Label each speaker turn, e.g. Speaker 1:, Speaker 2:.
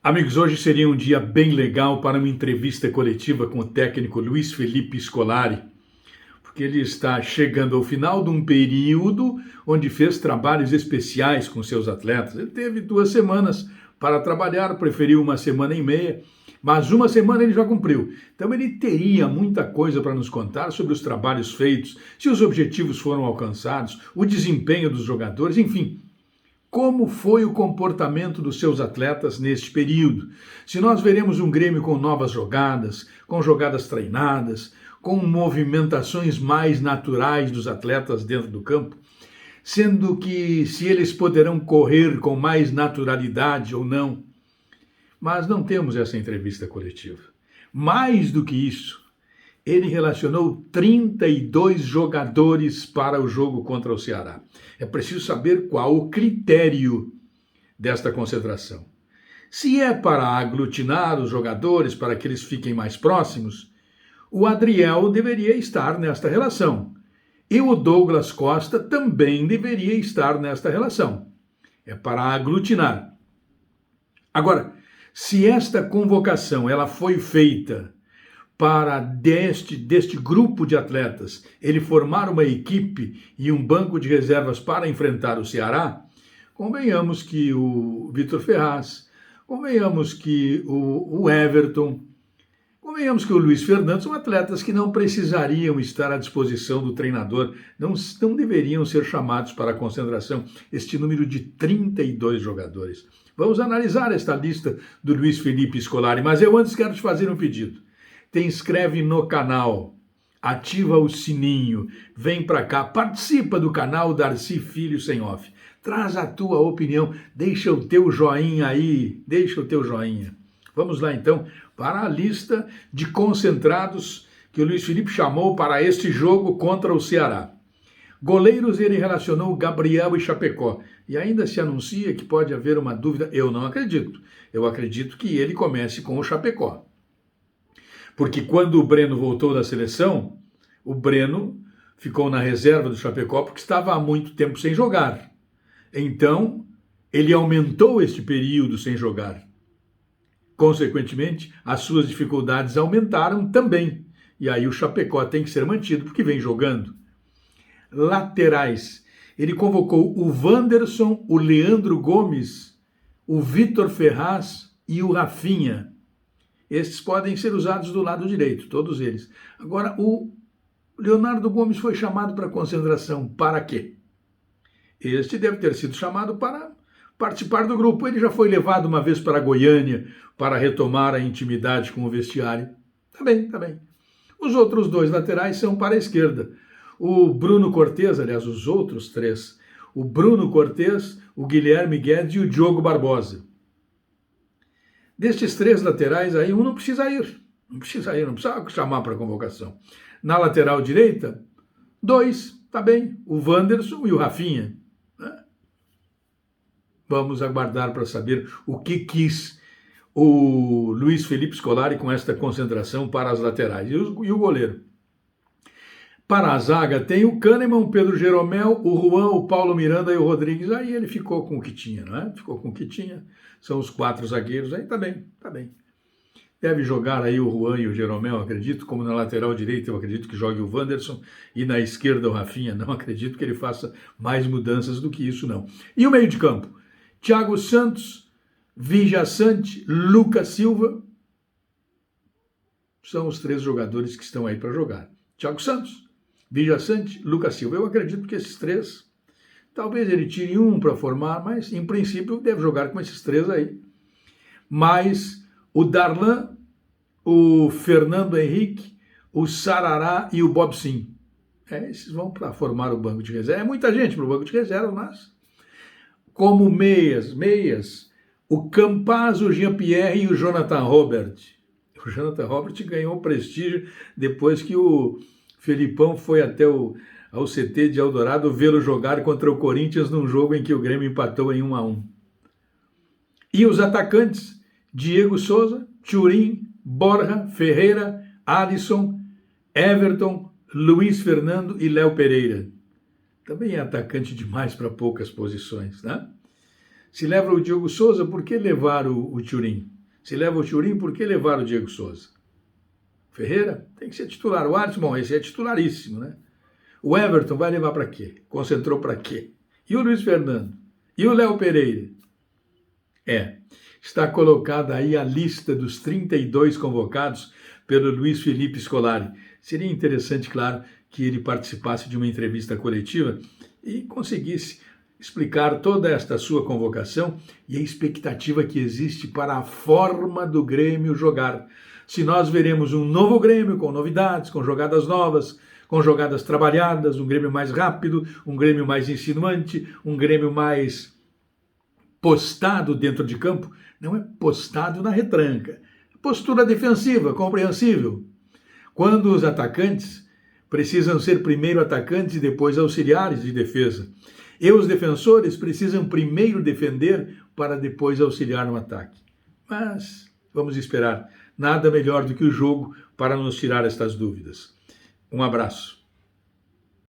Speaker 1: Amigos, hoje seria um dia bem legal para uma entrevista coletiva com o técnico Luiz Felipe Scolari, porque ele está chegando ao final de um período onde fez trabalhos especiais com seus atletas. Ele teve 2 semanas para trabalhar, preferiu 1,5 semanas, mas 1 semana ele já cumpriu. Então ele teria muita coisa para nos contar sobre os trabalhos feitos, se os objetivos foram alcançados, o desempenho dos jogadores, enfim. Como foi o comportamento dos seus atletas neste período? Se nós veremos um Grêmio com novas jogadas, com jogadas treinadas, com movimentações mais naturais dos atletas dentro do campo, sendo que se eles poderão correr com mais naturalidade ou não. Mas não temos essa entrevista coletiva. Mais do que isso, ele relacionou 32 jogadores para o jogo contra o Ceará. É preciso saber qual o critério desta concentração. Se é para aglutinar os jogadores, para que eles fiquem mais próximos, o Adriel deveria estar nesta relação. E o Douglas Costa também deveria estar nesta relação. É para aglutinar. Agora, se esta convocação ela foi feita para deste grupo de atletas, ele formar uma equipe e um banco de reservas para enfrentar o Ceará, convenhamos que o Vitor Ferraz, convenhamos que o Everton, convenhamos que o Luiz Fernando são atletas que não precisariam estar à disposição do treinador, não deveriam ser chamados para a concentração, este número de 32 jogadores. Vamos analisar esta lista do Luiz Felipe Scolari, mas eu antes quero te fazer um pedido. Te inscreve no canal, ativa o sininho, vem para cá, participa do canal Darcy Filho Sem Off, traz a tua opinião, deixa o teu joinha aí, deixa o teu joinha. Vamos lá então para a lista de concentrados que o Luiz Felipe chamou para este jogo contra o Ceará. Goleiros ele relacionou Gabriel e Chapecó, e ainda se anuncia que pode haver uma dúvida, eu não acredito, eu acredito que ele comece com o Chapecó. Porque quando o Breno voltou da seleção, o Breno ficou na reserva do Chapecó porque estava há muito tempo sem jogar. Então, ele aumentou este período sem jogar. Consequentemente, as suas dificuldades aumentaram também. E aí o Chapecó tem que ser mantido porque vem jogando. Laterais. Ele convocou o Wanderson, o Leandro Gomes, o Vitor Ferraz e o Rafinha. Estes podem ser usados do lado direito, todos eles. Agora, o Leonardo Gomes foi chamado para concentração. Para quê? Este deve ter sido chamado para participar do grupo. Ele já foi levado uma vez para Goiânia para retomar a intimidade com o vestiário. Tá bem, tá bem. Os outros 2 laterais são para a esquerda. O Bruno Cortes, aliás, os outros 3. O Bruno Cortes, o Guilherme Guedes e o Diogo Barbosa. Destes 3 laterais aí, um não precisa ir, não precisa chamar para convocação. Na lateral direita, 2, tá bem, o Wanderson e o Rafinha. Né? Vamos aguardar para saber o que quis o Luiz Felipe Scolari com esta concentração para as laterais. E o goleiro? Para a zaga tem o Kahneman, o Pedro Jeromel, o Juan, o Paulo Miranda e o Rodrigues. Aí ele ficou com o que tinha, não é? Ficou com o que tinha. São os 4 zagueiros. Aí tá bem, tá bem. Deve jogar aí o Juan e o Jeromel, acredito, como na lateral direita eu acredito que jogue o Wanderson e na esquerda o Rafinha. Não acredito que ele faça mais mudanças do que isso, não. E o meio de campo? Thiago Santos, Vija Sante, Lucas Silva. São os 3 jogadores que estão aí para jogar. Thiago Santos, Vija Sante, Lucas Silva. Eu acredito que esses 3, talvez ele tire um para formar, mas em princípio deve jogar com esses 3 aí. Mas o Darlan, o Fernando Henrique, o Sarará e o Bob Sim. Esses vão para formar o banco de reserva. É muita gente para o banco de reserva, mas como meias, o Campazzo, o Jean-Pierre e o Jonathan Robert. O Jonathan Robert ganhou prestígio depois que o Felipão foi até ao CT de Eldorado vê-lo jogar contra o Corinthians num jogo em que o Grêmio empatou em 1-1. E os atacantes, Diego Souza, Thurim, Borja, Ferreira, Alisson, Everton, Luiz Fernando e Léo Pereira. Também é atacante demais para poucas posições, né? Se leva o Diego Souza, por que levar o Thurim? Se leva o Churin, por que levar o Diego Souza? Ferreira tem que ser titular. O Alisson, bom, esse é titularíssimo, né? O Everton vai levar para quê? Concentrou para quê? E o Luiz Fernando? E o Léo Pereira? Está colocada aí a lista dos 32 convocados pelo Luiz Felipe Scolari. Seria interessante, claro, que ele participasse de uma entrevista coletiva e conseguisse explicar toda esta sua convocação e a expectativa que existe para a forma do Grêmio jogar. Se nós veremos um novo Grêmio com novidades, com jogadas novas, com jogadas trabalhadas, um Grêmio mais rápido, um Grêmio mais insinuante, um Grêmio mais postado dentro de campo, não é postado na retranca. Postura defensiva, compreensível. Quando os atacantes precisam ser primeiro atacantes e depois auxiliares de defesa. E os defensores precisam primeiro defender para depois auxiliar no ataque. Mas vamos esperar. Nada melhor do que o jogo para nos tirar estas dúvidas. Um abraço.